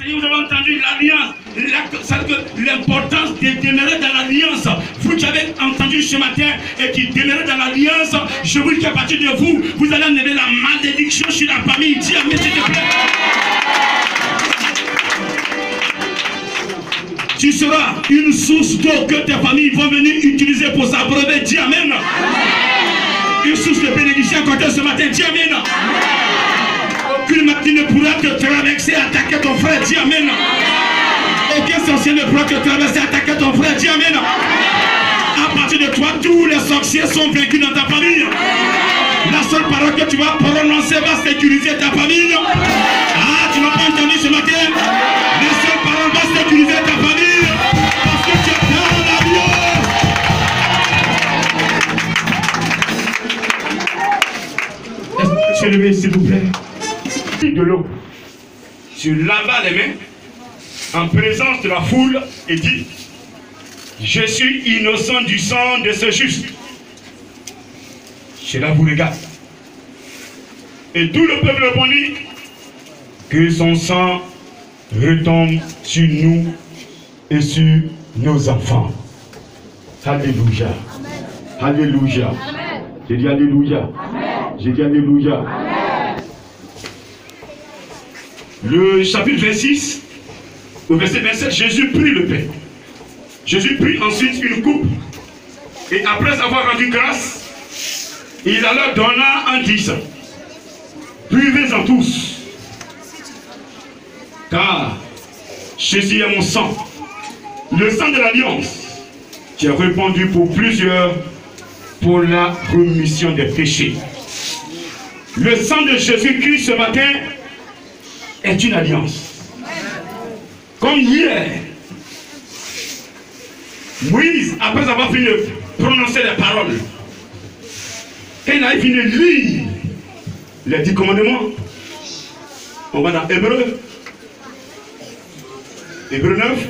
Vous avez entendu l'alliance, l'importance de demeurer dans l'alliance. Vous qui avez entendu ce matin et qui demeurez dans l'alliance, je vous dis qu'à partir de vous, vous allez enlever la malédiction sur la famille. Dis amen, s'il te plaît. Tu seras une source d'eau que tes familles vont venir utiliser pour s'abreuver. Dis amen. Une source de bénédiction côté ce matin. Dis amen. Aucune matinée ne pourra te traverser, attaquer ton frère. Dis amen. Aucun sorcier ne pourra te traverser, attaquer ton frère. Dis amen. À partir de toi, tous les sorciers sont vaincus dans ta famille. La seule parole que tu vas prononcer va sécuriser ta famille. Ah, tu n'as pas entendu ce matin? La seule parole va sécuriser ta famille. Parce que tu es dans l'alliance. Est-ce que tu levé, s'il vous plaît? De l'eau. Tu lavas les mains en présence de la foule et dis: je suis innocent du sang de ce juste. Cela vous regarde. Et tout le peuple répondit: que son sang retombe sur nous et sur nos enfants. Alléluia. Alléluia. J'ai dit alléluia. J'ai dit alléluia. Le chapitre 26, au verset 27, Jésus prit le pain. Jésus prit ensuite une coupe. Et après avoir rendu grâce, il la leur donna en disant: buvez-en tous, car ceci est mon sang, le sang de l'alliance, qui est répandu pour plusieurs pour la rémission des péchés. Le sang de Jésus-Christ ce matin est une alliance. Comme hier, Moïse, après avoir fini de prononcer les paroles, quand il a fini de lire les 10 commandements, on va dans Hébreu 9.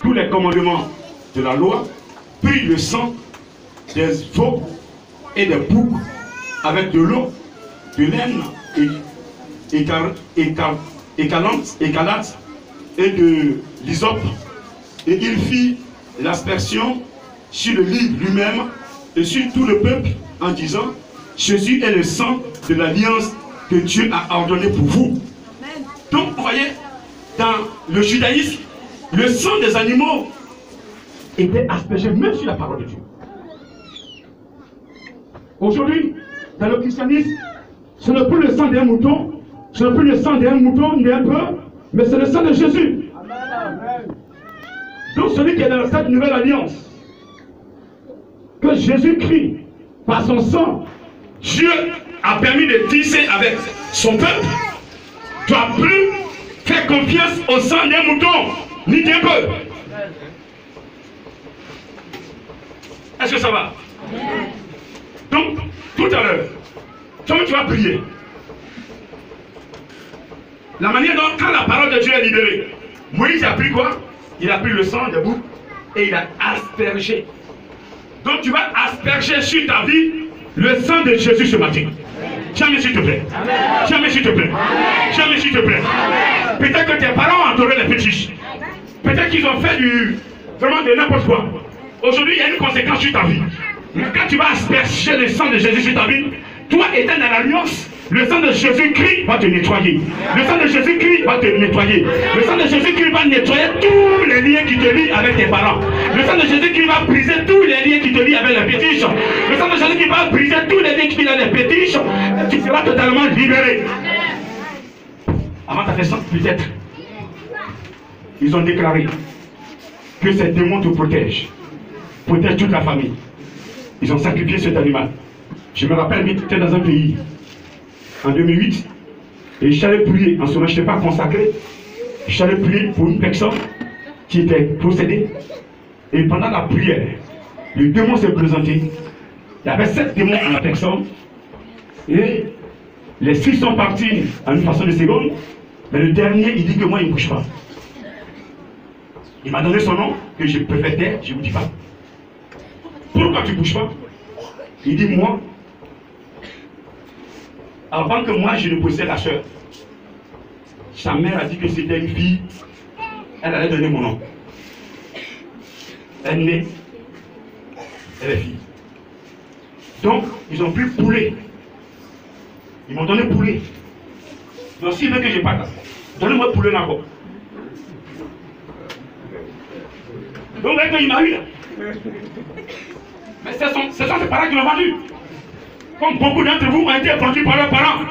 Tous les commandements de la loi, puis le sang des veaux et des boucs avec de l'eau, de laine écarlate et de l'hysope, et il fit l'aspersion sur le livre lui-même et sur tout le peuple en disant: Jésus est le sang de l'alliance que Dieu a ordonné pour vous. Donc vous voyez, dans le judaïsme, le sang des animaux était aspergé même sur la parole de Dieu. Aujourd'hui, dans le christianisme, ce n'est plus le sang d'un mouton, ce n'est plus le sang d'un mouton ni un peu, mais c'est le sang de Jésus. Amen. Donc celui qui est dans cette nouvelle alliance, que Jésus-Christ, par son sang, Dieu a permis de tisser avec son peuple, ne doit plus faire confiance au sang d'un mouton, ni d'un peu. Est-ce que ça va? Amen. Donc, tout à l'heure, comme tu vas prier, la manière dont, quand la parole de Dieu est libérée, Moïse a pris quoi? Il a pris le sang des boucs et il a aspergé. Donc tu vas asperger sur ta vie le sang de Jésus ce matin. Jamais s'il te plaît. Jamais s'il te plaît. Jamais s'il te plaît. Peut-être que tes parents ont adoré les petits. Peut-être qu'ils ont fait vraiment de n'importe quoi. Aujourd'hui, il y a une conséquence sur ta vie. Mais quand tu vas asperger le sang de Jésus sur ta vie, toi étant dans l'alliance, le sang de Jésus-Christ va te nettoyer. Le sang de Jésus-Christ va te nettoyer. Le sang de Jésus-Christ va nettoyer tous les liens qui te lient avec tes parents. Le sang de Jésus-Christ va briser tous les liens qui te lient avec les pétiches. Le sang de Jésus-Christ va briser tous les liens qui te lient avec les pétiches. Et tu seras totalement libéré. Avant ta naissance, peut-être, ils ont déclaré que ces démons te protègent. Protègent toute la famille. Ils ont sacrifié cet animal. Je me rappelle, j'étais dans un pays en 2008 et j'allais prier. En ce moment, je n'étais pas consacré. J'allais prier pour une personne qui était possédée. Et pendant la prière, le démon s'est présenté. Il y avait 7 démons en la personne. Et les 6 sont partis en une façon de seconde. Mais le dernier, il dit que moi, il ne bouge pas. Il m'a donné son nom, que je préfère taire, je ne vous dis pas. Pourquoi tu ne bouges pas? Il dit, moi, Avant que moi je ne possède la soeur, sa mère a dit que c'était une fille, elle allait donner mon nom. Elle naît, elle est fille. Donc, ils ont pu poulet. Ils m'ont donné poulet. Donc, s'ils veulent que je parte, donnez-moi poulet là encore. Donc, là, quand il m'a eu là. Mais ce sont ses parents qui l'ont vendu. Comme beaucoup d'entre vous ont été vendus par leurs parents.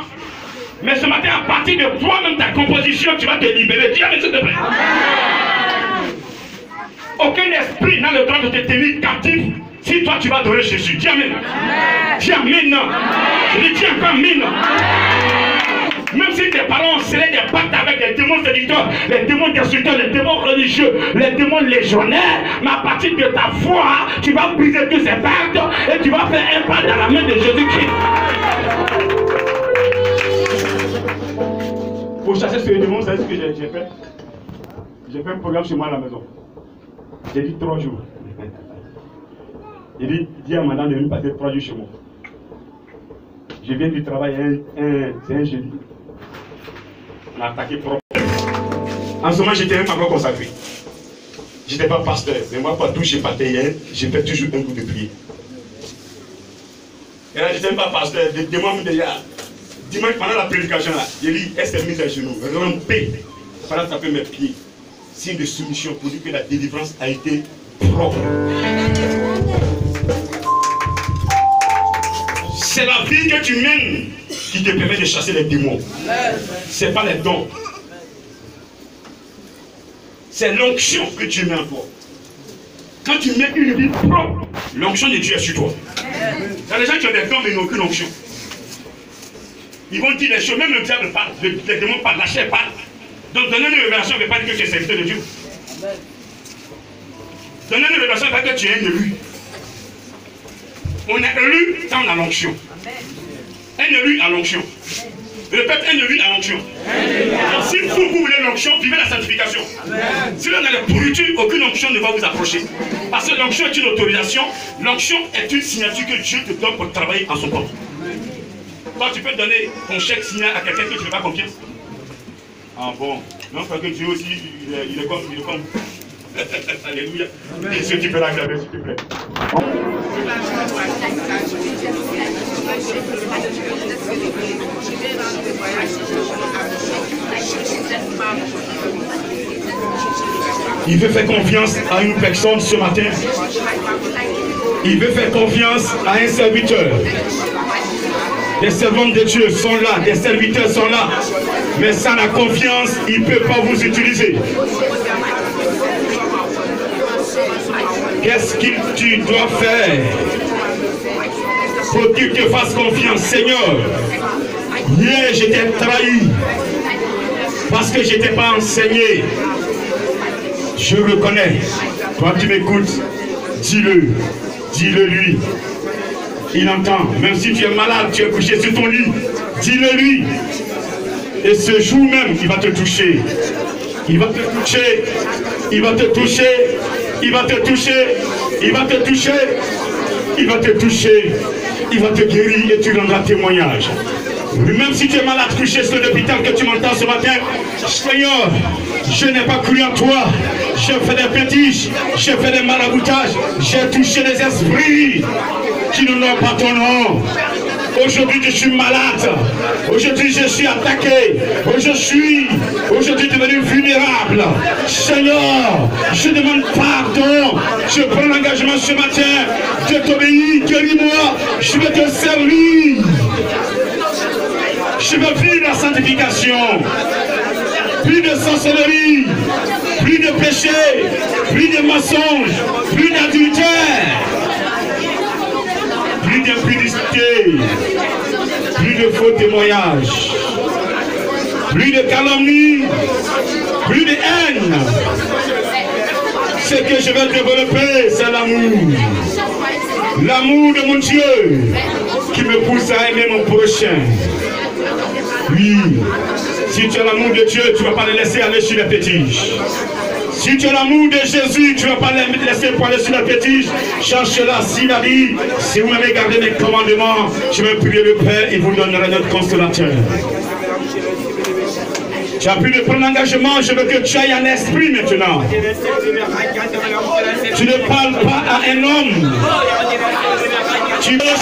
Mais ce matin, à partir de toi-même, ta composition, tu vas te libérer. Dis amen, s'il te plaît. Aucun esprit n'a le droit de te tenir captif si toi tu vas adorer Jésus. Dis amen. Dis amen. Je dis encore amen. Même si tes parents ont scellé des pactes avec des démons séducteurs, les démons destructeurs, les démons religieux, les démons légionnaires, mais à partir de ta foi, tu vas briser tous ces pactes et tu vas faire un pas dans la main de Jésus-Christ. Pour chasser ce démon, c'est ce que j'ai fait. J'ai fait un programme chez moi à la maison. J'ai dit 3 jours. J'ai dit, dis à madame de venir passer 3 jours chez moi. Je viens du travail, c'est un jeudi. On a attaqué propre. En ce moment, j'étais même pas encore consacré. Je n'étais pas pasteur. Mais moi, partout, j'ai pas payé. J'ai fait toujours un coup de prière. Et là, je n'étais même pas pasteur. Des mois déjà. Dimanche, pendant la prédication, là, j'ai dit, elle s'est mise à genoux, rampée, pendant de taper mes pieds. Signe de soumission pour dire que la délivrance a été propre. C'est la vie que tu mènes qui te permet de chasser les démons. Ce n'est pas les dons. C'est l'onction que tu mets en toi. Quand tu mets une vie propre, l'onction de Dieu est sur toi. Il y a des gens qui ont des dons mais n'ont aucune onction. Ils vont dire des choses, même le diable parle, les démons parlent, la chair parle. Donc donner une révélation ne veut pas dire que tu es serviteur de Dieu. Donner une révélation ne veut pas dire que tu es un élu. On est élu quand on a l'onction. Un élu à l'onction. Répète, un élu à l'onction. Si vous voulez l'onction, vivez la sanctification. Si l'on a la pourriture, aucune onction ne va vous approcher. Parce que l'onction est une autorisation. L'onction est une signature que Dieu te donne pour travailler en son compte. Toi, tu peux donner ton chèque signé à quelqu'un que tu ne fais pas confiance. Ah bon, non, parce que Dieu aussi, il est comme. Alléluia. Est-ce que tu peux l'acclamer, s'il te plaît? Il veut faire confiance à une personne ce matin. Il veut faire confiance à un serviteur. Des servants de Dieu sont là, des serviteurs sont là. Mais sans la confiance, il ne peut pas vous utiliser. Qu'est-ce que tu dois faire pour qu'il te fasse confiance? Seigneur, hier j'étais trahi parce que je n'étais pas enseigné. Je reconnais. Toi tu m'écoutes, dis-le, dis-le lui. Il entend, même si tu es malade, tu es couché sur ton lit, dis-le lui. Et ce jour même, il va te toucher. Il va te toucher. Il va te toucher. Il va te toucher. Il va te toucher. Il va te toucher. Il va te guérir et tu rendras témoignage. Même si tu es malade, couché sur l'hôpital, que tu m'entends ce matin, Seigneur, je n'ai pas cru en toi. J'ai fait des bêtises, j'ai fait des maraboutages, j'ai touché des esprits qui n'ont pas ton nom. Aujourd'hui je suis malade, aujourd'hui je suis attaqué, aujourd'hui devenu vulnérable. Seigneur, je demande pardon, je prends l'engagement ce matin de t'obéir, guéris-moi, je vais te servir. Je veux vivre la sanctification. Plus de sorcellerie, plus de péché, plus de mensonges, plus d'adultère, plus d'impudicité, plus de faux témoignages, plus de calomnie, plus de haine. Ce que je vais développer, c'est l'amour. L'amour de mon Dieu qui me pousse à aimer mon prochain. Oui, si tu as l'amour de Dieu, tu ne vas pas le laisser aller sur les fétiches. Si tu as l'amour de Jésus, tu ne vas pas laisser poiler sur la pétige. Cherche-la, s'il a dit, si vous m'avez gardé mes commandements, je vais prier le Père et vous donnerai notre consolateur. Tu as pu de prendre l'engagement, je veux que tu ailles en esprit maintenant. Tu ne parles pas à un homme. Tu veux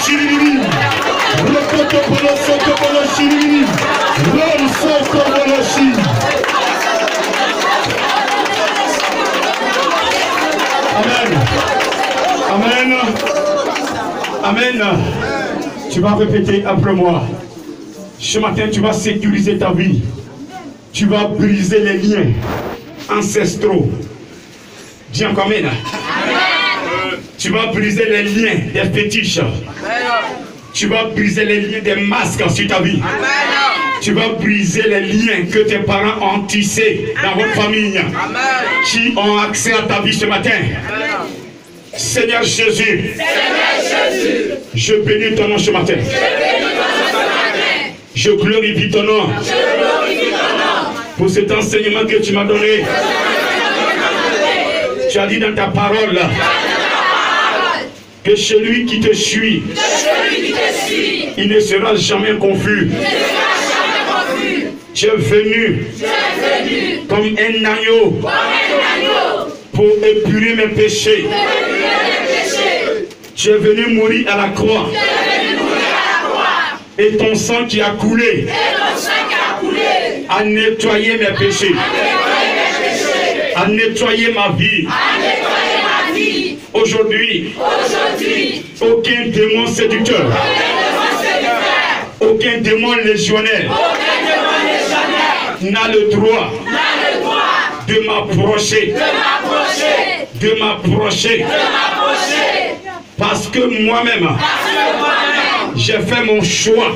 Amen. Amen. Amen. Tu vas répéter après moi. Ce matin, tu vas sécuriser ta vie. Tu vas briser les liens ancestraux. Dis encore Amen. Tu vas briser les liens des fétiches. Tu vas briser les liens des masques sur ta vie. Tu vas briser les liens que tes parents ont tissés dans votre famille. Qui ont accès à ta vie ce matin. Seigneur Jésus, je bénis ton nom ce matin. Je glorifie ton nom pour cet enseignement que tu m'as donné. Tu as dit dans ta parole que celui qui te suit, il ne sera jamais confus. Tu es venu comme un agneau pour épurer mes péchés. Tu es venu mourir à la croix. Et ton sang qui a coulé a nettoyé mes péchés. A nettoyé ma vie. Aujourd'hui, aucun démon séducteur, aucun démon légionnaire n'a le droit de m'approcher. Parce que moi-même, j'ai fait mon choix.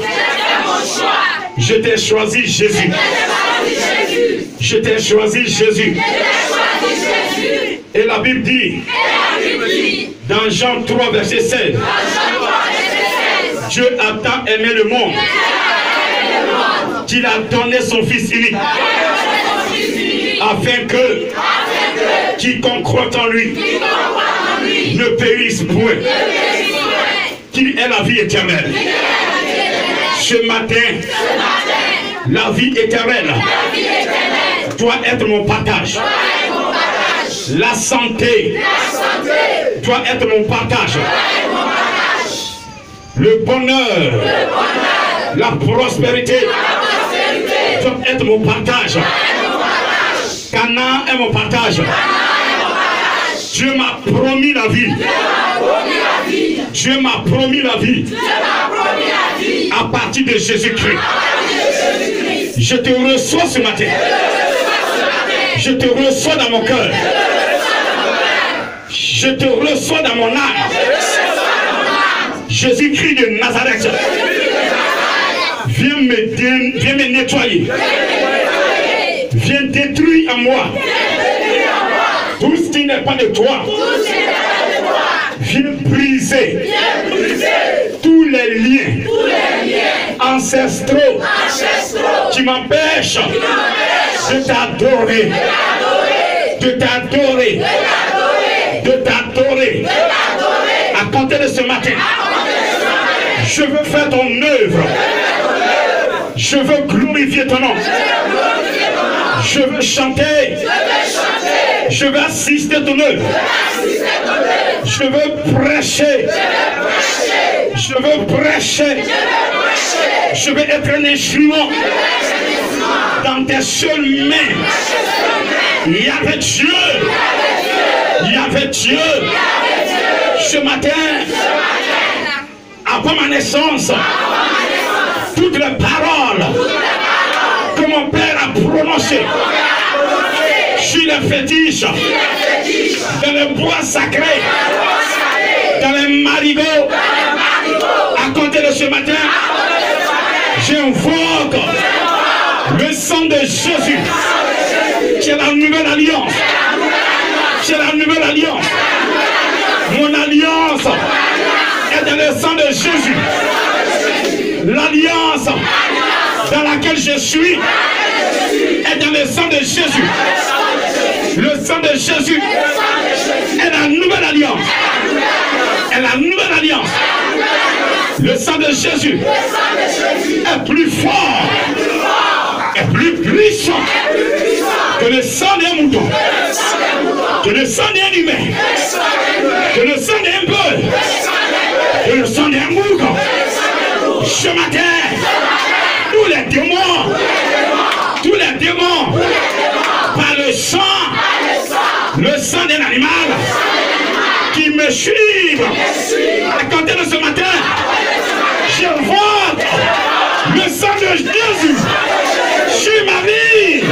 Je t'ai choisi, Jésus. Je t'ai choisi, Jésus. Et la Bible dit, dans Jean 3, verset 16, Dieu a tant aimé le monde qu'il a donné son Fils unique, afin que quiconque croit en lui ne périsse point, qu'il ait la vie éternelle. Ce matin, la vie éternelle doit être mon partage. La santé doit être mon partage. Le bonheur, la prospérité doit être mon partage. Canaan est mon partage. Dieu m'a promis la vie. Dieu m'a promis la vie. À partir de Jésus-Christ. Je te reçois ce matin. Je te reçois dans mon cœur. Je te reçois dans mon âme. Jésus-Christ de Nazareth. Viens me nettoyer. Viens détruire en moi tout ce qui n'est pas de toi. Viens briser tous les liens ancestraux qui m'empêchent de t'adorer, de t'adorer, de t'adorer. À compter de ce matin, je veux faire ton œuvre. Je veux glorifier ton nom. Je veux chanter. Je veux assister à ton œuvre. Je veux prêcher. Je veux prêcher. Je veux être un instrument dans tes seules mains. Il y avait Dieu. Il y avait Dieu. Ce matin, avant ma naissance, toutes les paroles que mon père a prononcées sur les fétiches, dans le bois sacré, dans les marigots, à compter de ce matin, j'invoque le sang de Jésus, qui est la nouvelle alliance. C'est la nouvelle alliance. Mon alliance est dans le sang de Jésus. L'alliance dans laquelle je suis est dans le sang de Jésus. Le sang de Jésus est la nouvelle alliance. Est la nouvelle alliance. Le sang de Jésus est plus fort, est plus puissant que le sang d'un mouton, que le sang d'un humain, que le sang d'un bœuf, que le sang d'un mouton. Ce matin, tous les démons, par le sang d'un animal qui me suivent, à compter de ce matin, je vote le sang de Jésus sur ma vie,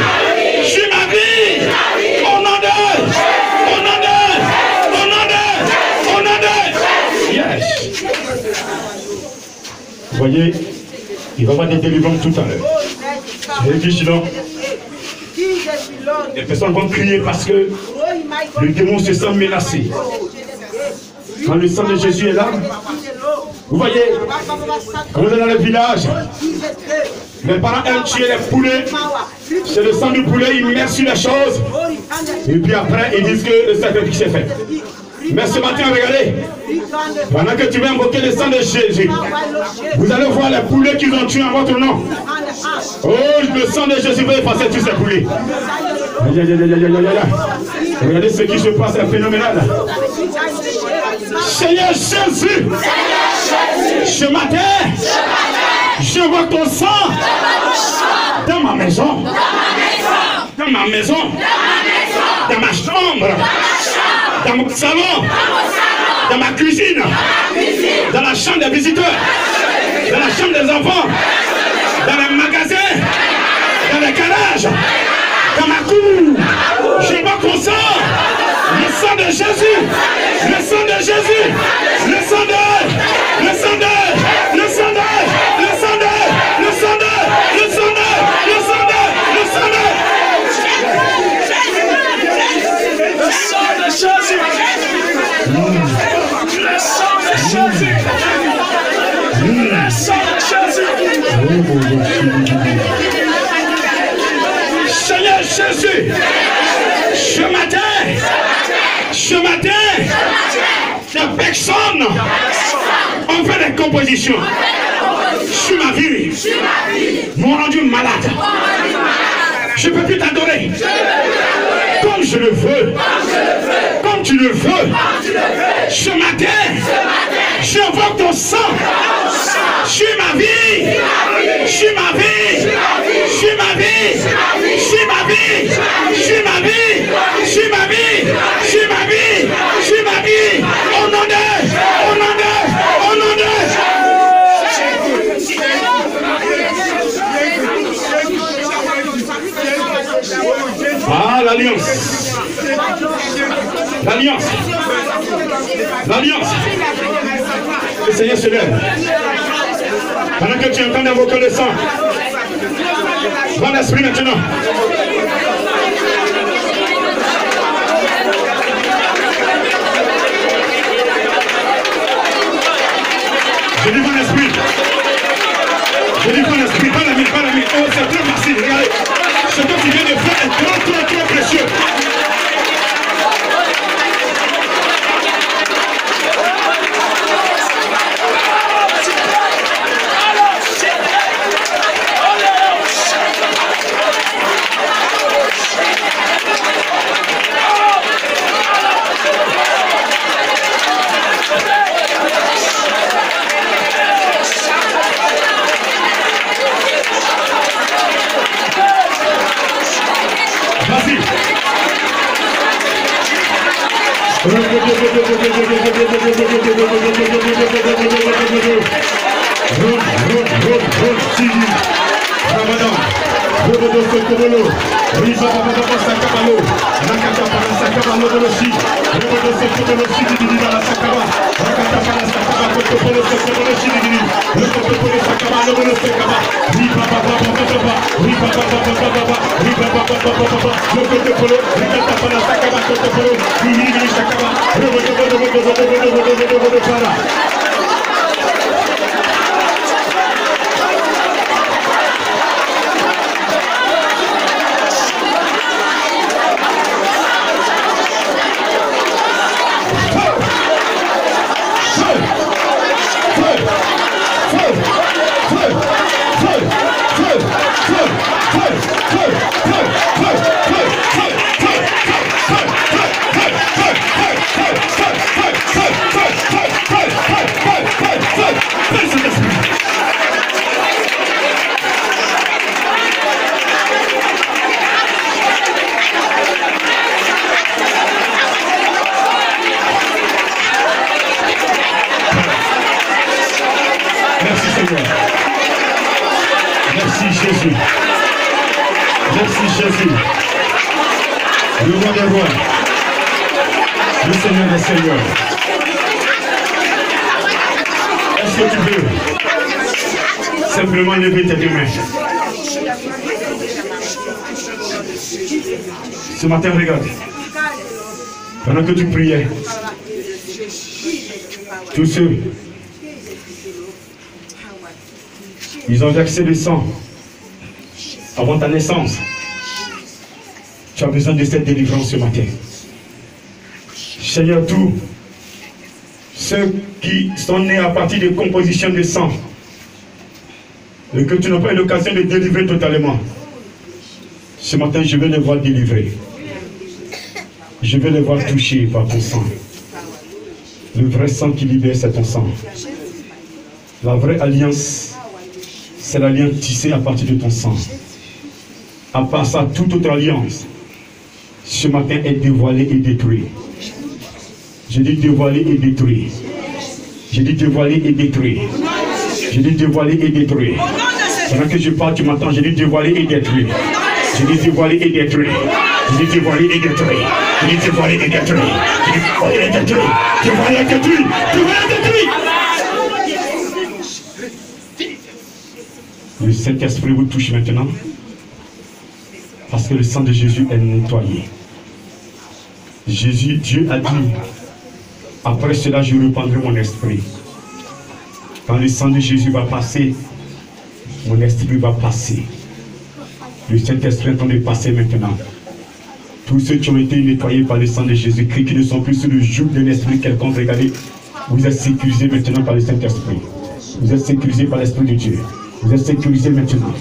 au nom de, yes. Vous voyez, il va y avoir des délivrances tout à l'heure. Soyez vigilants. Les personnes vont crier parce que le démon se sent menacé. Quand le sang de Jésus est là, vous voyez, quand vous êtes dans le village, les parents aiment tuer les poulets. C'est le sang du poulet, ils mettent sur les choses. Et puis après, ils disent que le sacrifice est fait. Mais ce matin, regardez, pendant que tu vas invoquer le sang de Jésus, vous allez voir les poulets qu'ils ont tués en votre nom. Oh, le sang de Jésus va effacer tous ces poulets. Regardez ce qui se passe, c'est phénoménal. Seigneur Jésus, ce matin, je vois ton sang dans ma maison, dans ma chambre, dans mon salon, dans ma cuisine, dans la chambre des visiteurs, dans la chambre des enfants, dans les magasins, dans les garages, dans ma cour. Je vois ton sang, le sang de Jésus, le sang de Jésus, le sang de, le sang de, le sang de, le sang de, le sang de, le sang de, le sang de, le sang de. Le sang de Jésus. Le sang de Jésus. Le sang de Jésus. Seigneur Jésus, ce matin, ces personnes ont fait des compositions sur ma vie, m'ont rendu malade. Je ne peux plus t'adorer comme je le veux, comme tu le veux. Ce matin, j'invoque ton sang sur ma vie, sur ma vie, sur ma vie, sur ma vie, sur ma vie, sur ma vie, sur ma vie, sur ma vie, au nom de, au nom de, au nom de. Ah, l'alliance. L'alliance. L'alliance. Le Seigneur se lève. Pendant que tu entends invoquer le sang, va l'esprit maintenant. Je dis mon esprit. Je dis mon esprit. Pas la mine, pas la mine. Oh, c'est trop facile. Regardez. Ce que tu viens de faire est trop, trop, trop précieux. Merci Jésus. Merci Jésus. Le roi des rois. Le Seigneur des seigneurs. Est-ce que tu veux simplement lever tes deux mains? Ce matin, regarde. Pendant que tu priais, tous ceux, ils ont versé le sang avant ta naissance. Tu as besoin de cette délivrance ce matin. Seigneur, tous ceux qui sont nés à partir de compositions de sang et que tu n'as pas eu l'occasion de délivrer totalement, ce matin, je vais les voir délivrer. Je vais les voir touchés par ton sang. Le vrai sang qui libère, c'est ton sang. La vraie alliance, c'est l'alliance tissée à partir de ton sang. À part ça, toute autre alliance, ce matin, est dévoilée et détruite. Je dis dévoilée et détruite. Je dis dévoilée et détruite. Je dis dévoilée et détruite. Pendant que je parle, tu m'entends, je dis dévoilée et détruite. Je dis dévoilée et détruite. Je dis dévoilée et détruite. Je dis dévoilée et détruite. Je dis dévoilée et détruite. Dévoilée et détruite. Dévoilée et détruite. Le Saint-Esprit vous touche maintenant. Parce que le sang de Jésus est nettoyé. Jésus, Dieu a dit, après cela je reprendrai mon esprit. Quand le sang de Jésus va passer, mon esprit va passer. Le Saint-Esprit est en train de passer maintenant. Tous ceux qui ont été nettoyés par le sang de Jésus-Christ, qui ne sont plus sous le joug d'un esprit quelconque, regardez, vous êtes sécurisés maintenant par le Saint-Esprit. Vous êtes sécurisés par l'Esprit de Dieu. Vous êtes sécurisés maintenant.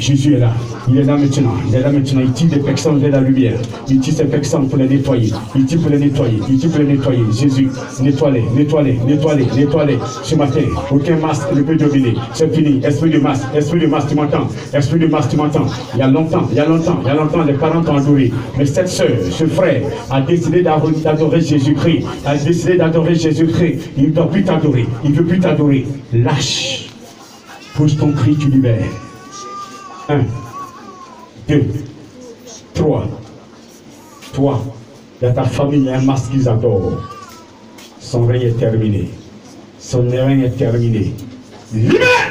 Jésus est là. Il est là maintenant. Il est là maintenant. Il tire des personnes vers la lumière. Il tire ces personnes pour les nettoyer. Il tire pour les nettoyer. Il tire pour les nettoyer. Jésus, nettoie-les, nettoie-les, nettoie-les, nettoie-les. Ce matin, aucun masque ne peut dominer. C'est fini. Esprit de masque, tu m'entends. Esprit de masque, tu m'entends. Il y a longtemps, les parents t'ont adoré. Mais cette soeur, ce frère, a décidé d'adorer Jésus-Christ. A décidé d'adorer Jésus-Christ. Il ne doit plus t'adorer. Il ne veut plus t'adorer. Lâche. Pose ton cri, tu libères. 1, 2, 3. Toi, il y a ta famille, il y a un masque qu'ils adorent. Son règne est terminé. Son règne est terminé. Libère!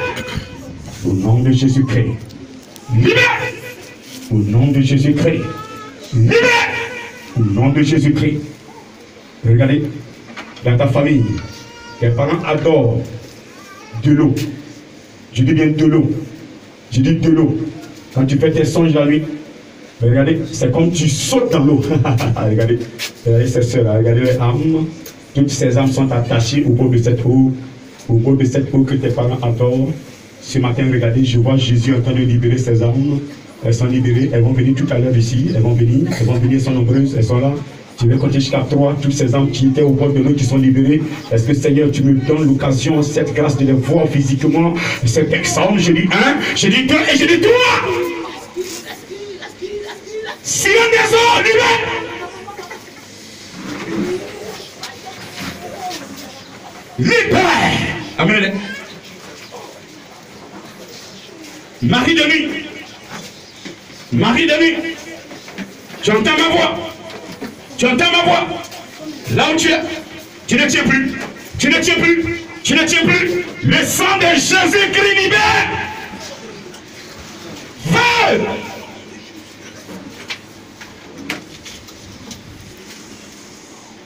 Au nom de Jésus-Christ. Libère! Au nom de Jésus-Christ. Libère! Au nom de Jésus-Christ. Regardez, dans ta famille, tes parents adorent de l'eau. Je dis bien de l'eau. Je dis de l'eau. Quand tu fais tes songes la nuit, regardez, c'est comme tu sautes dans l'eau. Regardez, ces soeurs, regardez les âmes. Toutes ces âmes sont attachées au bord de cette eau. Au bord de cette eau que tes parents adorent. Ce matin, regardez, je vois Jésus en train de libérer ces âmes. Elles sont libérées, elles vont venir tout à l'heure ici. Elles vont venir, elles sont nombreuses, elles sont là. Je vais compter jusqu'à 3, toutes ces âmes qui étaient au bord de l'eau, qui sont libérées. Est-ce que Seigneur, tu me donnes l'occasion, cette grâce de les voir physiquement, cet exemple? Je dis 1, je dis 2 et je dis 3. Si un des eaux, libère. Libère. Amen. Marie de nuit. Marie de nuit. Tu entends ma voix? Tu entends ma voix? Là où tu es, tu ne tiens plus. Tu ne tiens plus. Tu ne tiens plus. Le sang de Jésus-Christ libère. Feu!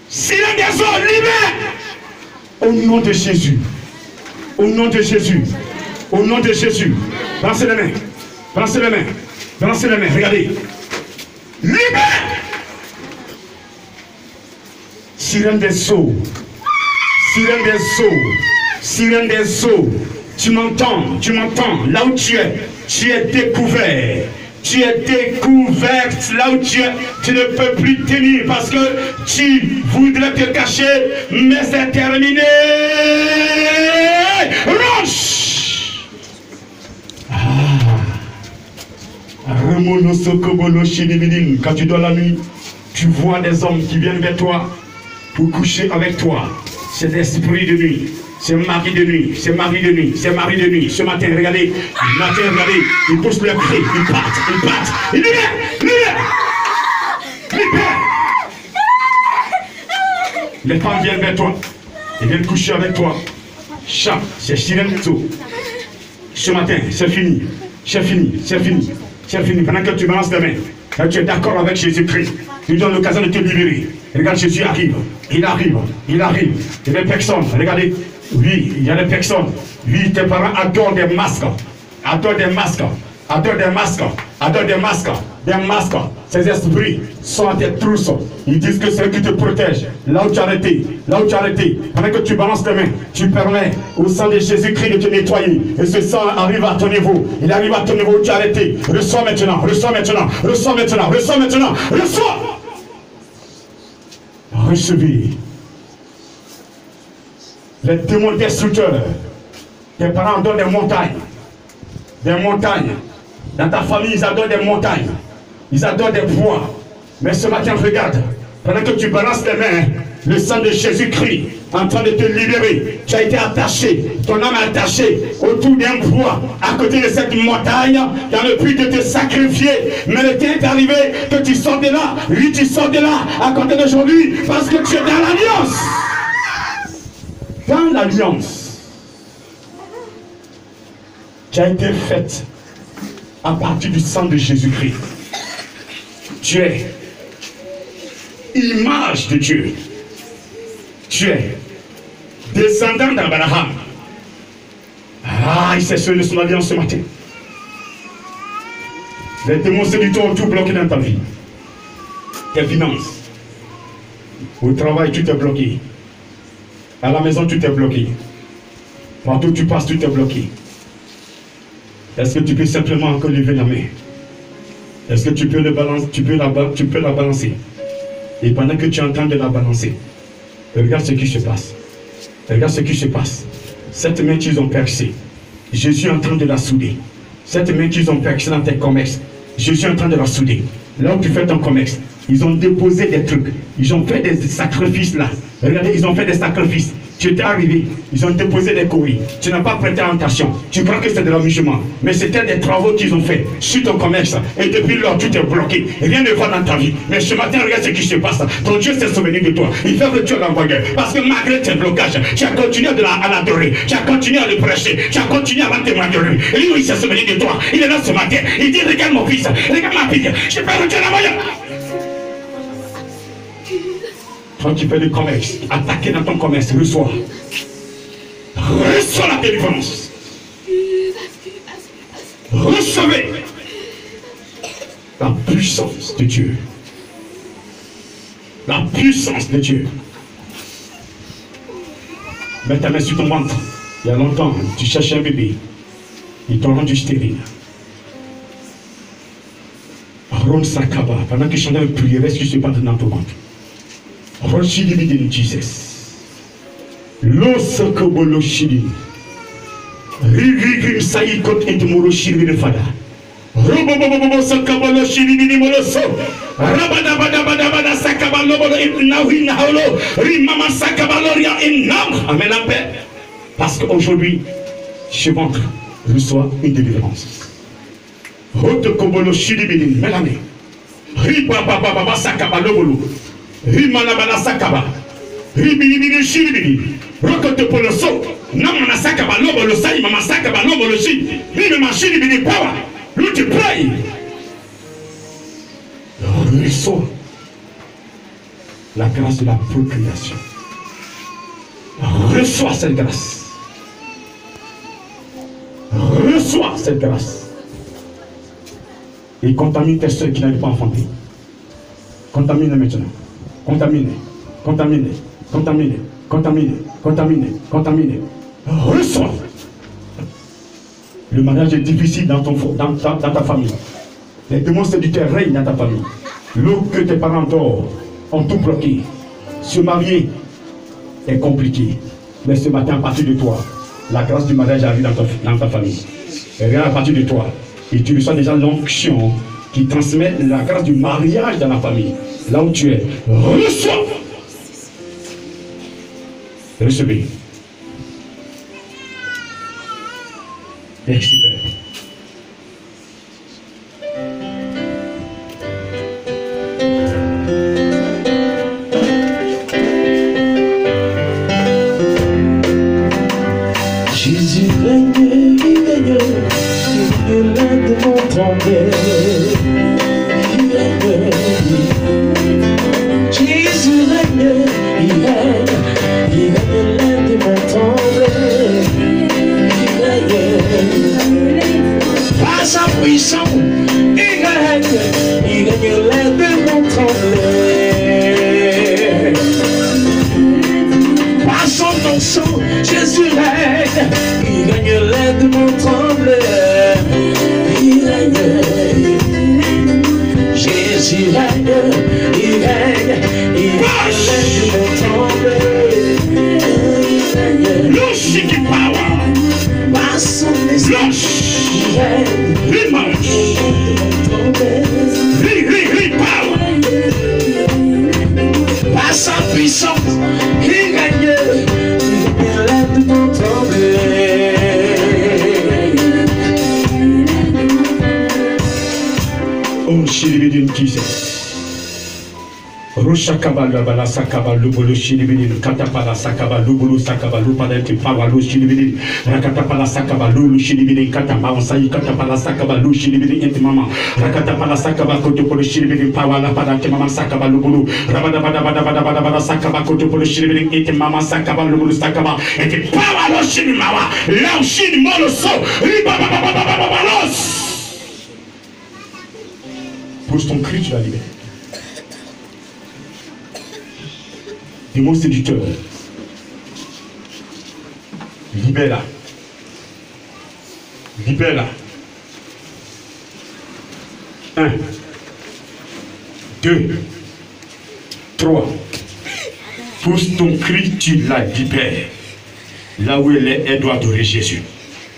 Silence des eaux, libère. Au nom de Jésus. Au nom de Jésus. Au nom de Jésus. Brassez les mains. Brassez les mains. Brassez les mains. Regardez. Libère. Sirène des eaux, sirène des eaux, sirène des eaux, tu m'entends, là où tu es découvert, tu es découverte, là où tu es, tu ne peux plus tenir parce que tu voudrais te cacher, mais c'est terminé. Roche! Quand tu dors la nuit, tu vois des hommes qui viennent vers toi pour coucher avec toi. C'est l'esprit de nuit. C'est mari de nuit, c'est mari de nuit, c'est mari de nuit. Ce matin, regardez, ils poussent leur cri, ils partent. Ils libèrent. Les femmes viennent vers toi, ils viennent coucher avec toi. Chat, c'est Sirenzo. Ce matin, c'est fini. Pendant que tu balances les mains, là, tu es d'accord avec Jésus-Christ. Tu lui donnes l'occasion de te libérer. Regarde, Jésus arrive. Il arrive. Il y a des personnes. Regardez. Oui, il y a des personnes. Oui, tes parents adorent des masques. Des masques. Ces esprits sont à tes trousses. Ils disent que c'est eux qui te protègent. Là où tu as arrêté. Pendant que tu balances tes mains, tu permets au sang de Jésus-Christ de te nettoyer. Et ce sang arrive à ton niveau. Il arrive à ton niveau où tu as arrêté. Reçois maintenant. Recevez. Les démons destructeurs. Tes parents adorent des montagnes. Dans ta famille, ils adorent des montagnes. Ils adorent des bois. Mais ce matin, regarde. Pendant que tu balances les mains, le sang de Jésus-Christ en train de te libérer. Tu as été attaché. Ton âme est attachée autour d'un bois. À côté de cette montagne, dans le but de te sacrifier. Mais le temps est arrivé que tu sors de là. Oui, tu sors de là à côté d'aujourd'hui. Parce que tu es dans l'alliance. Dans l'alliance. Tu as été faite à partir du sang de Jésus-Christ. Tu es image de Dieu. Tu es descendant d'Abraham. Ah, il s'est sonné son alliance ce matin. Les démons séducteurs ont tout bloqué dans ta vie. Tes finances. Au travail, tout est bloqué. À la maison, tout est bloqué. Partout où tu passes, tout est bloqué. Est-ce que tu peux simplement encore lever la main? Est-ce que tu peux la balancer? Et pendant que tu es en train de la balancer, regarde ce qui se passe. Cette main qu'ils ont percée, Jésus est en train de la souder. Cette main qu'ils ont percée dans tes commerces, Jésus est en train de la souder. Là où tu fais ton commerce, ils ont déposé des trucs. Ils ont fait des sacrifices là. Regardez, ils ont fait des sacrifices. Tu étais arrivé, ils ont déposé des courriers. Tu n'as pas prêté attention. Tu crois que c'est de l'amusement. Mais c'était des travaux qu'ils ont fait sur ton commerce. Et depuis lors, tout est bloqué. Rien ne va dans ta vie. Mais ce matin, regarde ce qui se passe. Ton Dieu s'est souvenu de toi. Il fait que tu as l'envoyé. Parce que malgré tes blocages, tu as continué à l'adorer. Tu as continué à le prêcher. Tu as continué à rendre témoignage de lui. Et lui, il s'est souvenu de toi. Il est là ce matin. Il dit, regarde mon fils. Regarde ma fille. Je peux retirer la moyenne. Quand tu fais du commerce, attaquer dans ton commerce, reçois la délivrance. Recevez la puissance de Dieu. La puissance de Dieu. Mets ta main sur ton ventre. Il y a longtemps, tu cherchais un bébé. Ils t'ont rendu stérile. Ron Sakaba, pendant que je chantais une prière, est-ce que je ne suis pas dans ton ventre? Roshidi bidini Jesus. Losakobolo shidi. Rivigrim saikot intumoro shidi fada. Robobobobo sakabolo shidi bidini moloso. Rabadabadabadabada sakabalo bolo inawi naholo. Rimama sakabaloria inam. Amen la paix. Parce qu'aujourd'hui, ce ventre reçoit une délivrance. Rotokobolo shidi bidini melane. Ribabababa sakabalo bolo. Rimanabana sakaba, ribini shibini, rokote poloso, namana sakaba lobo lo sai mama sakaba lobo lo shi, ribe machine bini power, l'outil tu pray. Reçois la grâce de la procréation. Reçois cette grâce. Reçois cette grâce. Et contamine tes soeurs qui n'arrivent pas à enfanter. Contamine maintenant. Contaminer. Reçois. Le mariage est difficile dans ta famille. Les démons séducteurs règnent dans ta famille. L'eau que tes parents ont tout bloqué. Se marier est compliqué. Mais ce matin, à partir de toi, la grâce du mariage arrive dans ta famille. Et regarde à partir de toi. Et tu reçois déjà l'onction qui transmet la grâce du mariage dans la famille. Là où tu es, reçois. Recevez. Merci, Père. Jésus règne, il règne, il aide mon tomber. Il règne, Jésus règne, il règne, l'aide mon tomber. Il règne, par sa puissance, il règne, l'aide mon tomber. Par son sang, Jésus règne, il règne, l'aide mon tremble. Il règne, Jésus règne, il règne, l'aide mon tremble. Il règne, Lushiki power. par son esprit, il règne, He march. He power. par sa puissance, il règne, l'aide mon tremble. Oh, Shilibidin Kise. Roshakabala bala sakaba lubulu shilibidin katapala sakaba lubulu sakaba lupala ki pawalu shilibidin rakatapala sakaba lulu shilibidin katamba onsayi katapala sakaba lu shilibidin intimama rakatapala sakaba kotopolo shilibidin pawala pada ki mama sakaba lubulu rabada bada sakaba kotopolo shilibidin intimama sakaba lubulu sakaba eti pawalo shilimawa la shilimolo so ribabababababalos. Pousse ton cri, tu vas libérer. Des mots séducteurs. Libère-la. Libère-la. 1, 2, 3. Pousse ton cri, tu la libères. Là où elle est, elle doit adorer Jésus.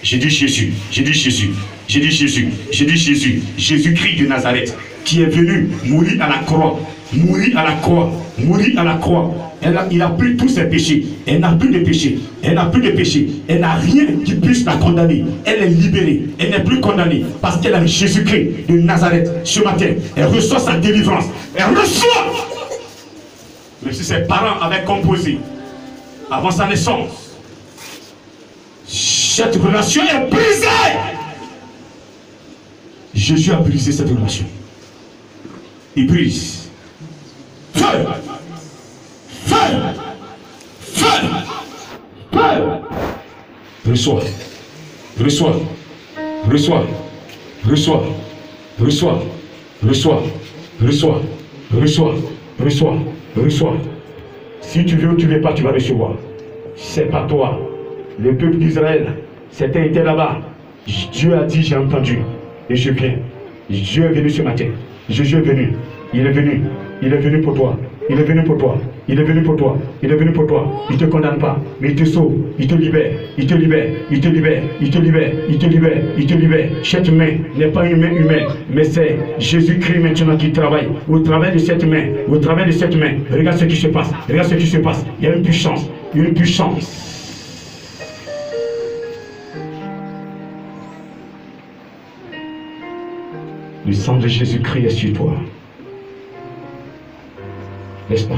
J'ai dit Jésus, j'ai dit Jésus, j'ai dit Jésus, j'ai dit Jésus, Jésus-Christ de Nazareth, qui est venu mourir à la croix, mourir à la croix, mourir à la croix. Il a pris tous ses péchés. Elle n'a plus de péché. Elle n'a plus de péché. Elle n'a rien qui puisse la condamner. Elle est libérée. Elle n'est plus condamnée parce qu'elle a Jésus-Christ de Nazareth. Ce matin, elle reçoit sa délivrance. Elle reçoit. Même si ses parents avaient composé avant sa naissance, cette relation est brisée. Jésus a brisé cette relation. Il brise. Feu! Feu! Feu! Feu! Reçois. Reçois. Reçois. Reçois. Reçois. Reçois. Reçois. Reçois. Reçois. Reçois. Si tu veux ou tu ne veux pas, tu vas recevoir. C'est pas toi. Le peuple d'Israël, certains étaient là-bas. Dieu a dit, j'ai entendu. Et je viens. Dieu est venu ce matin. Jésus est venu. Il est venu. Il est venu pour toi. Il est venu pour toi. Il est venu pour toi. Il est venu pour toi. Il ne te condamne pas. Mais il te sauve. Il te libère. Il te libère. Il te libère. Il te libère. Il te libère. Il te libère. Cette main n'est pas une main humaine. Mais c'est Jésus-Christ maintenant qui travaille. Au travers de cette main. Au travers de cette main. Regarde ce qui se passe. Regarde ce qui se passe. Il y a une puissance. Une puissance. Le sang de Jésus-Christ est sur toi. N'est-ce pas?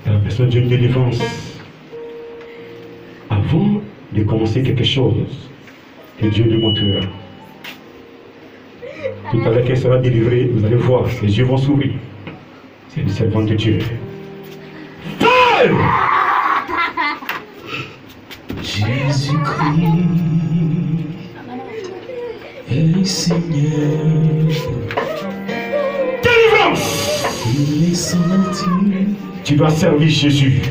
La personne d'une délivrance. Avant de commencer quelque chose, que Dieu lui montrera. Tout à l'heure qu'elle sera délivrée, vous allez voir, ses yeux vont s'ouvrir. C'est le servant de Dieu. Feu! Jésus-Christ est Seigneur. Délivrance! Il est sorti. Tu dois servir Jésus.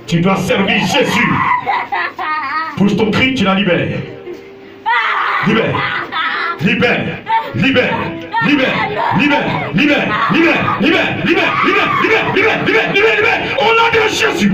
Tu dois servir Jésus. Pousse ton cri, tu la libères. Libère. Libère, libère, libère, libère, libère, libère, libère, libère, libère, libère, libère, libère, libère, au nom de Jésus.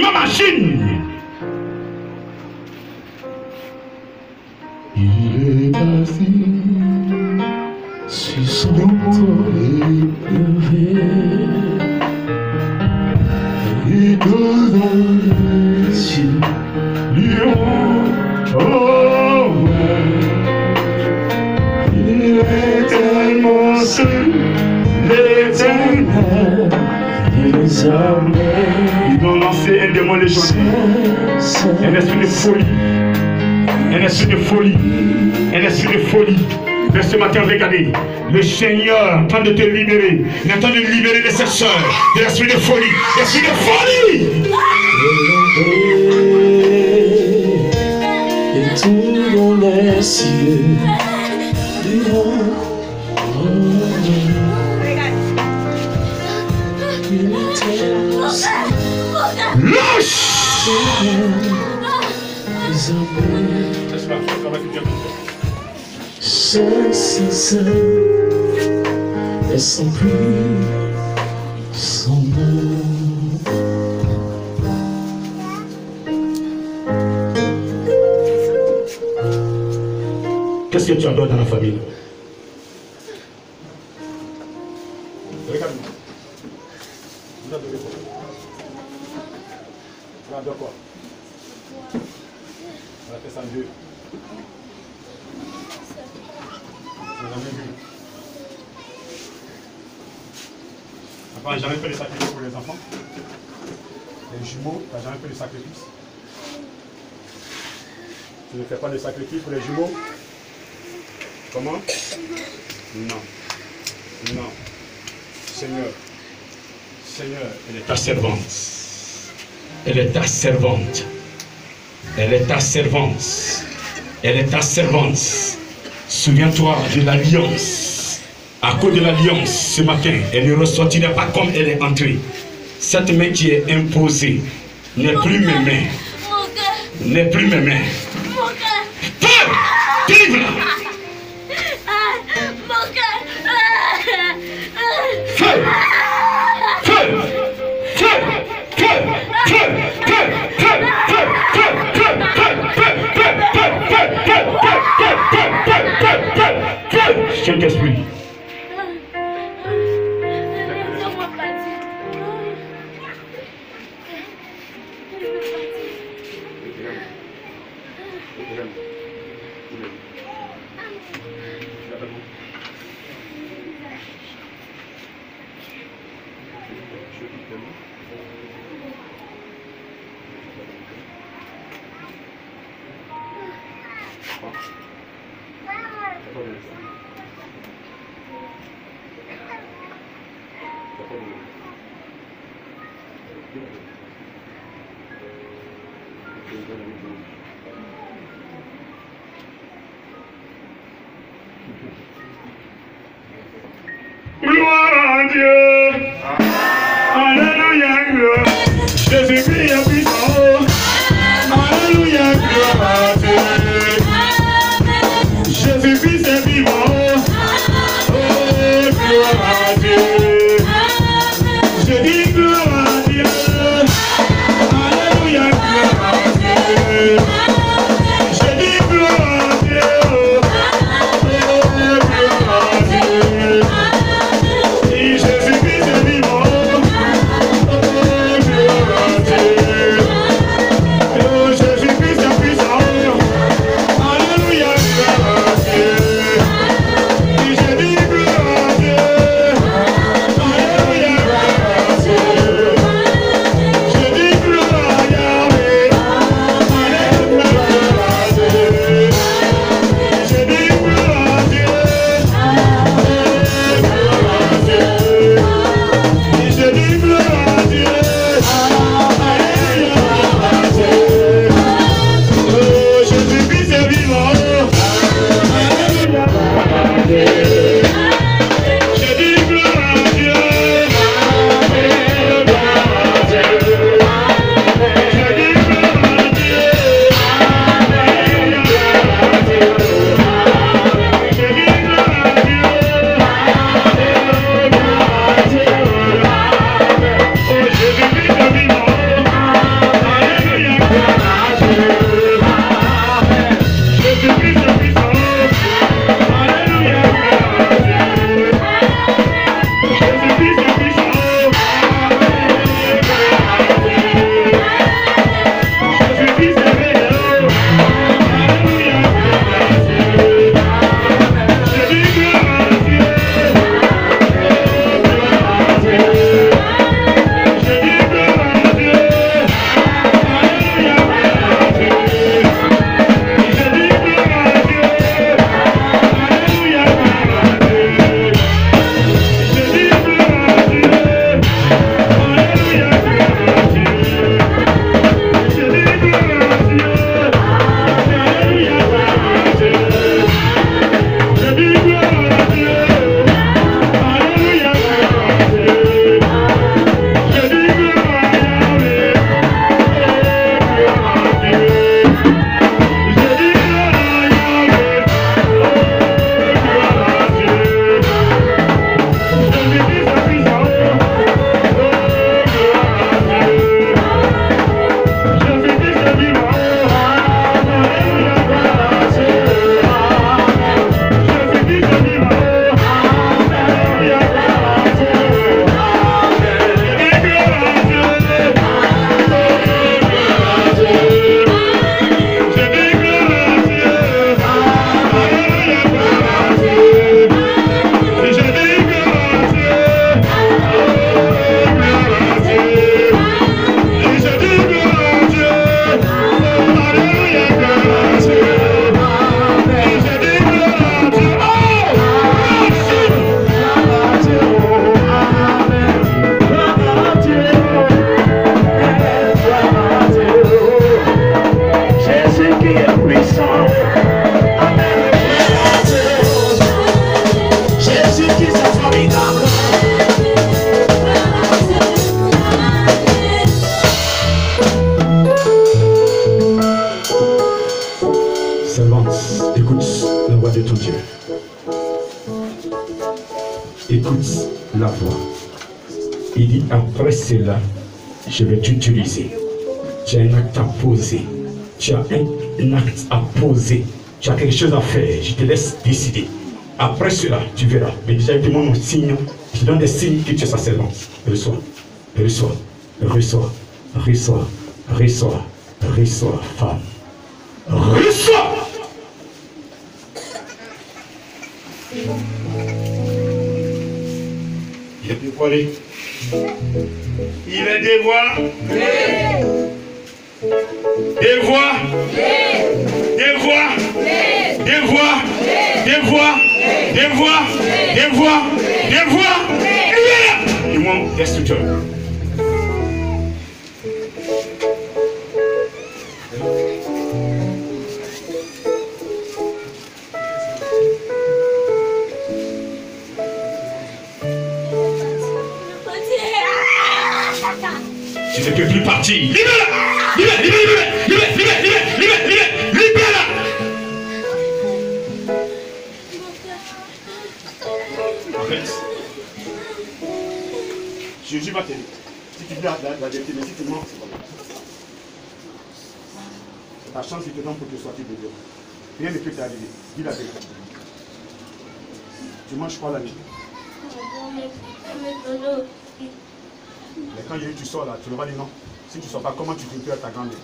ma machine. Il est assis sur son trône élevé. Et tous dans les cieux lui oh, il est tellement seul, l'éternel des armées. Ils ont lancé un démon légendaire, un esprit de folie, un esprit de folie, un esprit de folie. Mais ce matin, regardez, le Seigneur est en train de te libérer. Il est en train de libérer de cette soeur, de l'esprit de folie, l'esprit de folie. Et tout dans les cieux Lâche! Seul, et sans plus, son nom. Qu'est-ce que tu adores dans la famille? Regarde-moi. Vous adorez quoi? Vous adorez quoi? On a fait ça en Dieu. On n'a jamais vu. Papa n'a jamais fait de sacrifice pour les enfants. Les jumeaux, tu n'as jamais fait de sacrifice. Tu ne fais pas de sacrifice pour les jumeaux. Comment? Non. Non. Seigneur. Seigneur, elle est ta servante. Elle est ta servante. Elle est ta servante. Elle est ta servante. Souviens-toi de l'alliance. À cause de l'alliance, ce matin, elle ne ressortira pas comme elle est entrée. Cette main qui est imposée n'est plus mes mains. N'est plus mes mains. Feu! Délivre-la! Feu! Feu! Feu! Feu! Feu! Saint-Esprit. Gloire à Dieu. Alléluia, gloire. Jésus-Christ est puissant. Alléluia, gloire à Dieu. Jésus-Christ est vivant. Oh, gloire à Dieu. Je dis gloire à Dieu. Alléluia, gloire à Dieu. Je dis gloire à Dieu. Oh, gloire à Dieu. Si Jésus Il dit, après cela, je vais t'utiliser. Tu as un acte à poser. Tu as un acte à poser. Tu as quelque chose à faire. Je te laisse décider. Après cela, tu verras. Mais déjà, il te demande un signe. Je te donne des signes que tu es sa servante. Reçois. Reçois. Reçois. Reçois. Reçois. Reçois, femme. Reçois. Il est dévoilé. Il est dévoilé. Des voix, des voix, des voix, des voix, des voix, des voix, des voix. You want destructeur. Tu ne peux plus partir. Libère-la! Libère-la! En fait, Jésus va t'aider. Si tu dis la vérité, mais si tu mens, c'est pas bon. C'est ta chance, il te donne pour te sortir de Dieu. Rien ne peut t'arriver. Dis la vérité. Tu manges quoi la nuit? Mais quand tu sors là, tu ne vas pas dire non. Si tu ne sors pas, comment tu cultures ta grand-mère?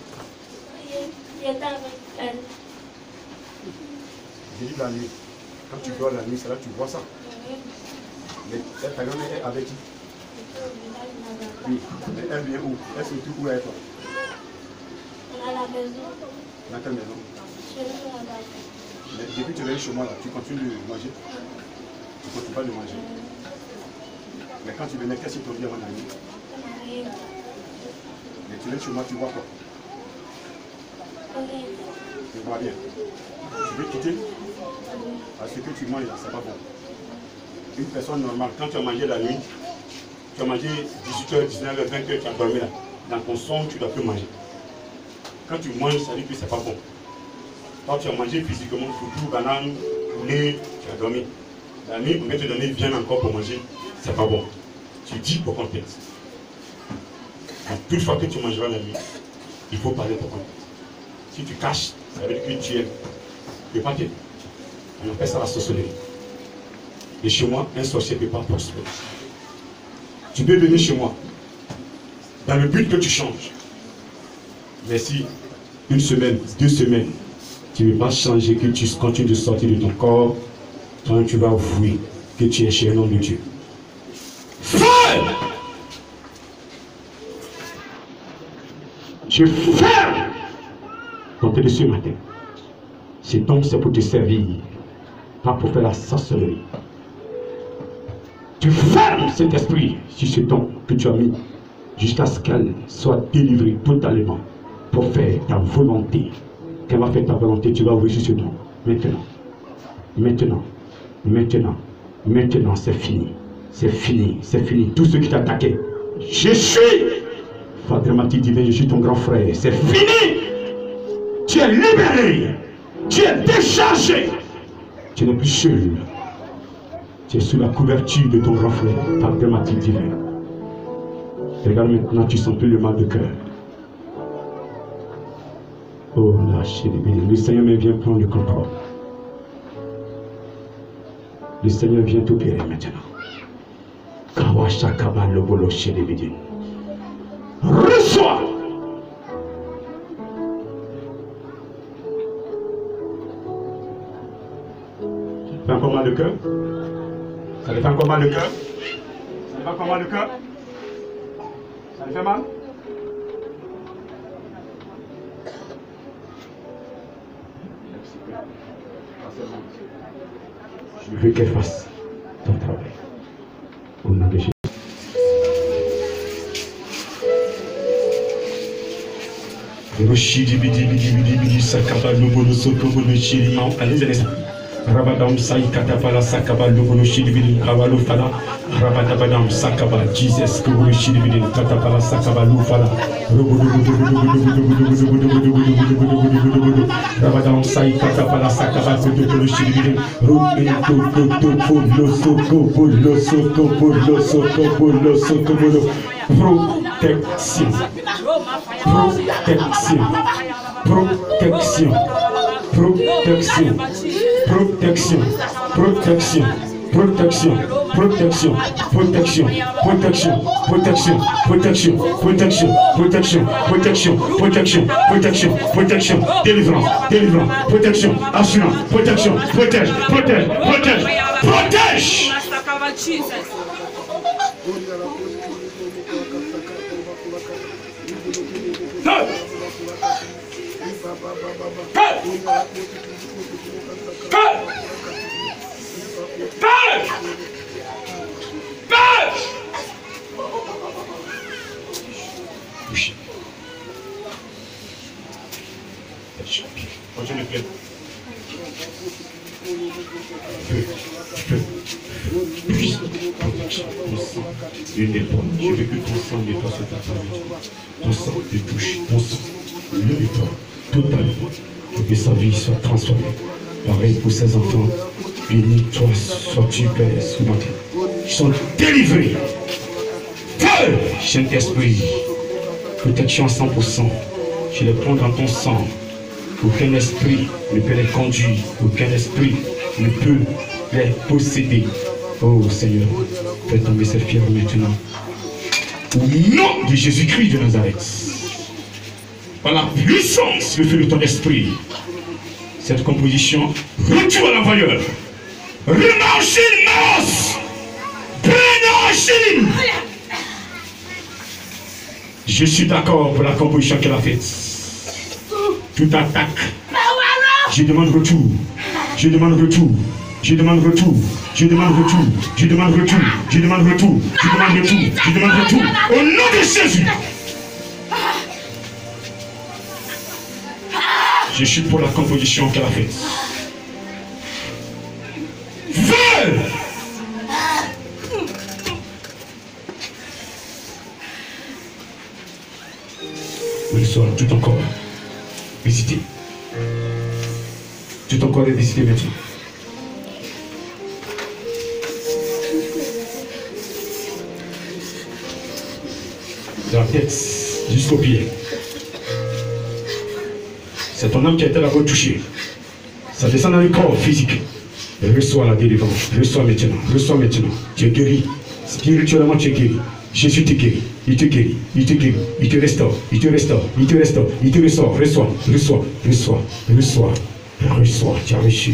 J'ai dit la nuit. Quand tu dors la nuit, c'est là que tu vois ça. Mais ta grand-mère est avec qui? Oui. Mais elle vient où? Elle se trouve où elle est toi? À la maison. Dans quelle maison? Mais depuis que tu viens chez moi là, tu continues de manger? Tu ne continues pas de manger? Mais quand tu venais, qu'est-ce que tu t'as dit avant la nuit? Mais tu viens chez moi, tu vois quoi? Tu vois bien. Tu veux quitter? Parce que tu manges là, c'est pas bon. Une personne normale, quand tu as mangé la nuit, tu as mangé 18h, 19h, 20h, tu as dormi là. Dans ton son, tu ne dois plus manger. Quand tu manges, ça dit que c'est pas bon. Quand tu as mangé physiquement, foudou, banane, poulet, tu as dormi. La nuit, on va te donner viande encore pour manger, c'est pas bon. Tu dis pour qu'on pèse. Donc, toute fois que tu mangeras la nuit, il faut parler pour qu'on pèse. Si tu caches, ça veut dire que tu aimes. Tu ne peux pas t'aider. On appelle ça la sorcellerie. Et chez moi, un sorcier ne peut pas prospérer. Tu peux venir chez moi dans le but que tu changes. Mais si une semaine, 2 semaines, tu ne veux pas changer, que tu continues de sortir de ton corps, toi tu vas avouer que tu es chez un homme de Dieu. Ferme! Je ferme ton télé ce matin. C'est donc c'est pour te servir, pas pour faire la sorcellerie. Tu fermes cet esprit sur ce don que tu as mis jusqu'à ce qu'elle soit délivrée totalement pour faire ta volonté. Quand elle va faire ta volonté, tu vas ouvrir sur ce don. Maintenant, maintenant, maintenant, maintenant, c'est fini. C'est fini, c'est fini. Tout ce qui t'attaquait, je suis, Fadramati divin, je suis ton grand frère. C'est fini. Tu es libéré. Tu es déchargé. Tu n'es plus seul. Tu es sous la couverture de ton grand frère, Fadramati divin. Regarde maintenant, tu sens plus le mal de cœur. Oh, lâchez les bénis. Le Seigneur vient prendre le contrôle. Le Seigneur vient t'opérer maintenant. Kawashakaba lobolo chez les bénis. Reçois! Ça fait encore mal de cœur? Ça lui fait encore mal de cœur? Ça lui fait encore mal de cœur? Ça lui fait mal? Je veux qu'elle fasse ton travail. Au nom de Jésus. Allez, Rabadam Sai Katapala Sakaba Lugolo Shidibili Kawalo Fala Rabadabadam Sakaba, Jesus, Kurushidibidin, Katapala Sakaba Lufala, Rabadam Sai Katapala Sakaba, Kurushidibidin, protection, protection, protection, protection, protection, protection, protection, protection, protection, protection, protection, protection, protection, protection, protection, protection, protection, délivrance, délivrance, protection, assurance, protection, protège, protège, protège, protège. Une épaule, je veux que ton sang nettoie cette affaire. Ton sang te touche, ton sang le nettoie totalement pour que sa vie soit transformée. Pareil pour ses enfants, béni toi sois-tu Père sous ma tête. Ils sont délivrés. Feu, Saint-Esprit, protection à 100%. Je les prends dans ton sang. Aucun esprit ne peut les conduire, aucun esprit ne peut les posséder. Oh Seigneur, fais tomber ces fièvres maintenant. Au nom de Jésus-Christ de Nazareth, par la puissance, le feu de ton esprit, cette composition retourne à l'envoyeur. Remarchine, Mars, Prénachine. Je suis d'accord pour la composition qu'elle a faite. Toute attaque. Je demande retour. Je demande retour. Je demande retour. Je demande retour. Je demande retour. Je demande retour. Je demande retour. Je demande retour. Au nom de Jésus. Je suis pour la composition qu'elle a faite. Feu! Reçois tout ton corps. Visitez. Tout ton corps est visité maintenant. De la tête jusqu'aux pieds. C'est ton âme qui a été là-bas touchée. Ça descend dans le corps physique. Et reçois la délivrance. Reçois maintenant. Reçois maintenant. Tu es guéri. Spirituellement, tu es guéri. Jésus te guérit. Il te guérit. Il te guérit. Il te restaure. Il te restaure. Il te restaure. Il te restaure. Reçois. Reçois. Reçois. Reçois. Reçois. Tu as reçu.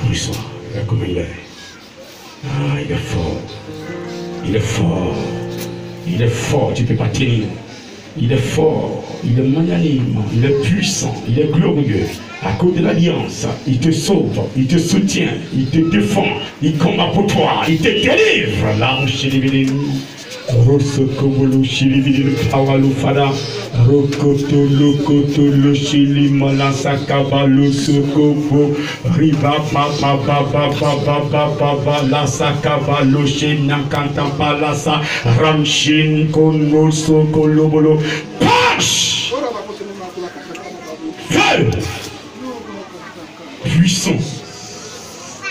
Reçois. Regarde comment il est. Ah, il est fort. Il est fort. Il est fort. Tu ne peux pas tenir. Il est fort, il est magnanime, il est puissant, il est glorieux. À cause de l'alliance, il te sauve, il te soutient, il te défend, il combat pour toi, il te délivre. Là, chez les villes, Rosokobolo Shilibili Kawalu Fada Rokoto Lokoto Shili Malasa Kabalo Sokobo Riba Papa Baba Baba Baba Lasa Kabalo Shinakanta Palasa Ramshin Kono Sokolobolo Punch Feu Puissance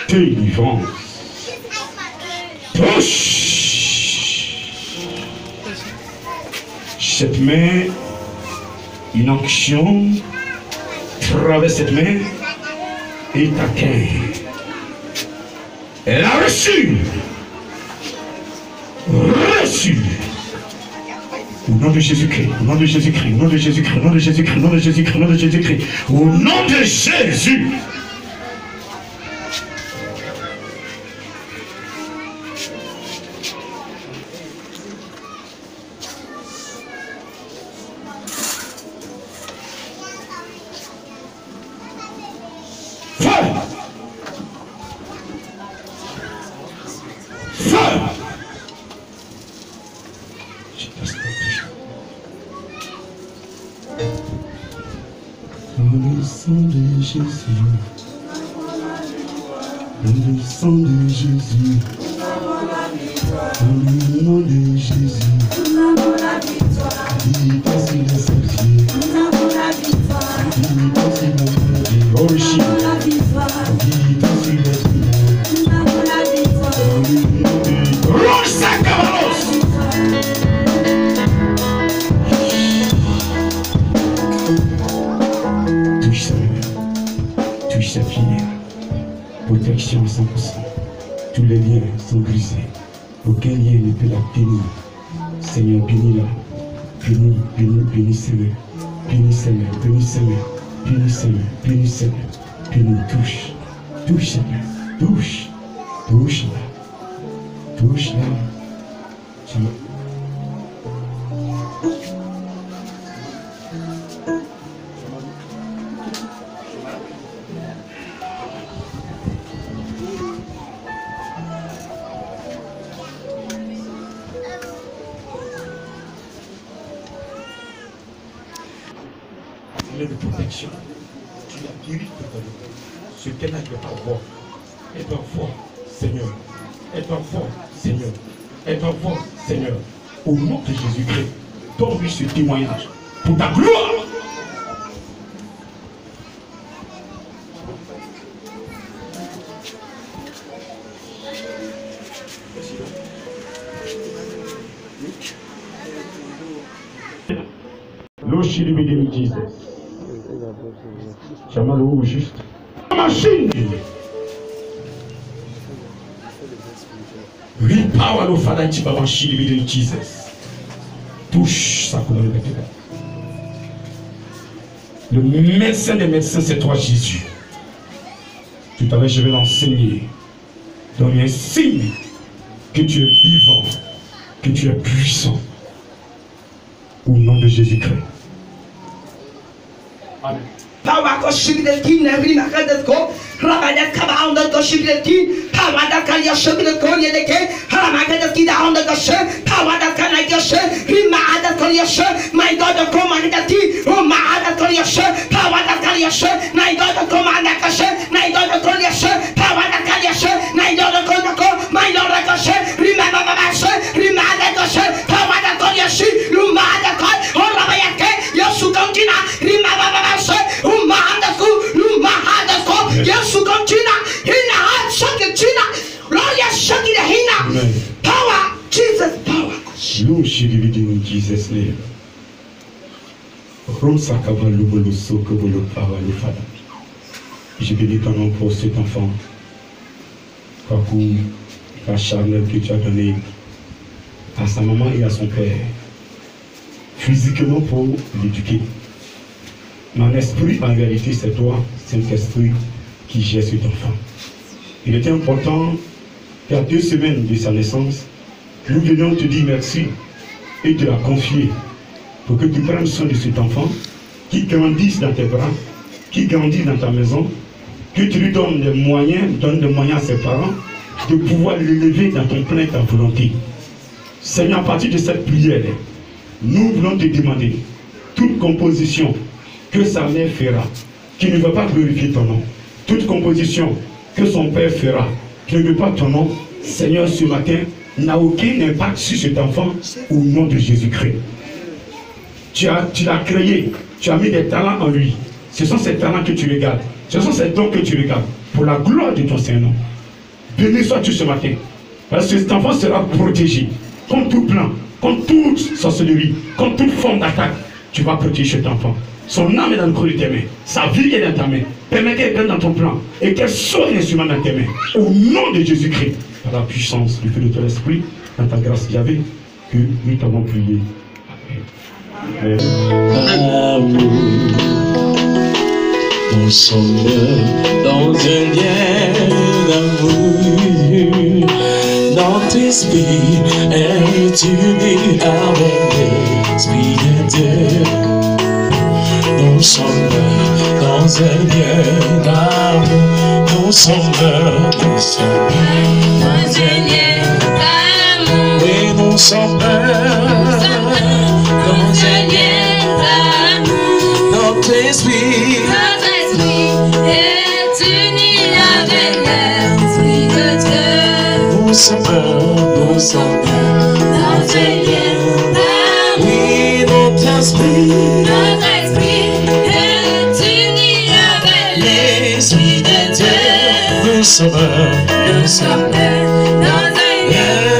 Délivrance Push. Cette main, une onction traverse cette main et t'atteint. Elle a reçu. Reçu. Au nom de Jésus-Christ, au nom de Jésus-Christ, au nom de Jésus-Christ, au nom de Jésus-Christ, au nom de Jésus-Christ, au nom de Jésus-Christ, au nom de Jésus. Le sang de Jésus. Dans le nom de Jésus. Nous avons la victoire. Il passe les sorciers. Nous avons la victoire. Il passe les maladies. Oh, Nous shit. avons la victoire. Il passe les maladies. Nous avons la victoire. Dans le nom de Rosa Cabalos. Touche sa main. Touche sa fille. Protection 100%. Tous les liens sont brisés. Aucun lien ne peut la bénir. Seigneur, bénis-la. Bénis, bénis, bénis ses mains. Bénis ses mains, bénis ses mains. Bénis ses mains, bénis ses mains. Bénis, touche. Touche ses mains. Touche. Touche-la. Touche-la. Tiens. De protection. Tu l'as guéri totalement. Ce qu'elle n'a pas voir. Aide-toi fort, Seigneur. Aide-toi fort, Seigneur. Aide-toi fort, Seigneur. Au nom de Jésus-Christ, donne-lui ce témoignage pour ta gloire. L'Oshilibidi Jesus. Chamalo juste. Machine. Repower le Father Chibaba Shilibidi Jesus. Touche sa communauté. Le médecin des médecins, c'est toi, Jésus. Tout à l'heure, je vais l'enseigner. Donne un signe que tu es vivant, que tu es puissant. Au nom de Jésus-Christ. Amen. Power ko shibile kin nari makadat ko ramadat ka baunda ko shibile kin power da kan ya shibile ko yede ke ramadat ki da onda ko she power da kan ya she rimadat ko ya she my God ko manadat ti rimadat ko ya she power da kan ya she my God ko manadat ko she my God ko ya she power da kan ya she my God ko my Lord ko she rimadat ma she rimadat ko she power da ko ya she rimadat ko ramadat ke Yesu kontina rimadat ma she Yesu kontina hina hat shakitina gloria shakina hina power Jesus power Lord shilibidi Jesus name. Rosa Caballo bolo soko bolo power le Father. Je bénis ton nom pour cet enfant. Pour la charnelle que tu as donnée à sa maman et à son père. Physiquement pour l'éduquer. Mon esprit, en vérité, c'est toi, Saint-Esprit, qui gère cet enfant. Il était important qu'à 2 semaines de sa naissance, nous venions te dire merci et te la confier pour que tu prennes soin de cet enfant qui grandisse dans tes bras, qui grandisse dans ta maison, que tu lui donnes des moyens, donne des moyens à ses parents de pouvoir l'élever dans ton plein ta volonté. Seigneur, à partir de cette prière, nous voulons te demander toute composition que sa mère fera, qui ne veut pas glorifier ton nom, toute composition que son père fera, qui ne veut pas ton nom, Seigneur, ce matin, n'a aucun impact sur cet enfant au nom de Jésus-Christ. Tu l'as créé, tu as mis des talents en lui. Ce sont ces talents que tu regardes, ce sont ces dons que tu regardes, pour la gloire de ton Saint-Nom. Béni sois-tu ce matin, parce que cet enfant sera protégé, contre tout plan, contre toute sorcellerie, contre toute forme d'attaque. Tu vas protéger cet enfant. Son âme est dans le creux de tes mains. Sa vie est dans ta main. Permets qu'elle vienne dans ton plan. Et qu'elle soit un instrument dans tes mains. Au nom de Jésus-Christ. Par la puissance du feu de ton esprit. Dans ta grâce Yahvé. Que nous t'avons prié. Amen. Amour, nous sommes dans un lien d'amour. Notre esprit est uni avec l'esprit de Dieu. Nous sommes dans un lien d'amour. Nous sommes dans un lien d'amour. Oui, nous sommes dans un lien d'amour. Notre esprit est uni avec l'esprit de Dieu. Nous sommes esprit est uni avec l'Esprit de Dieu, le Sauveur, le Sauveur, dans un lieu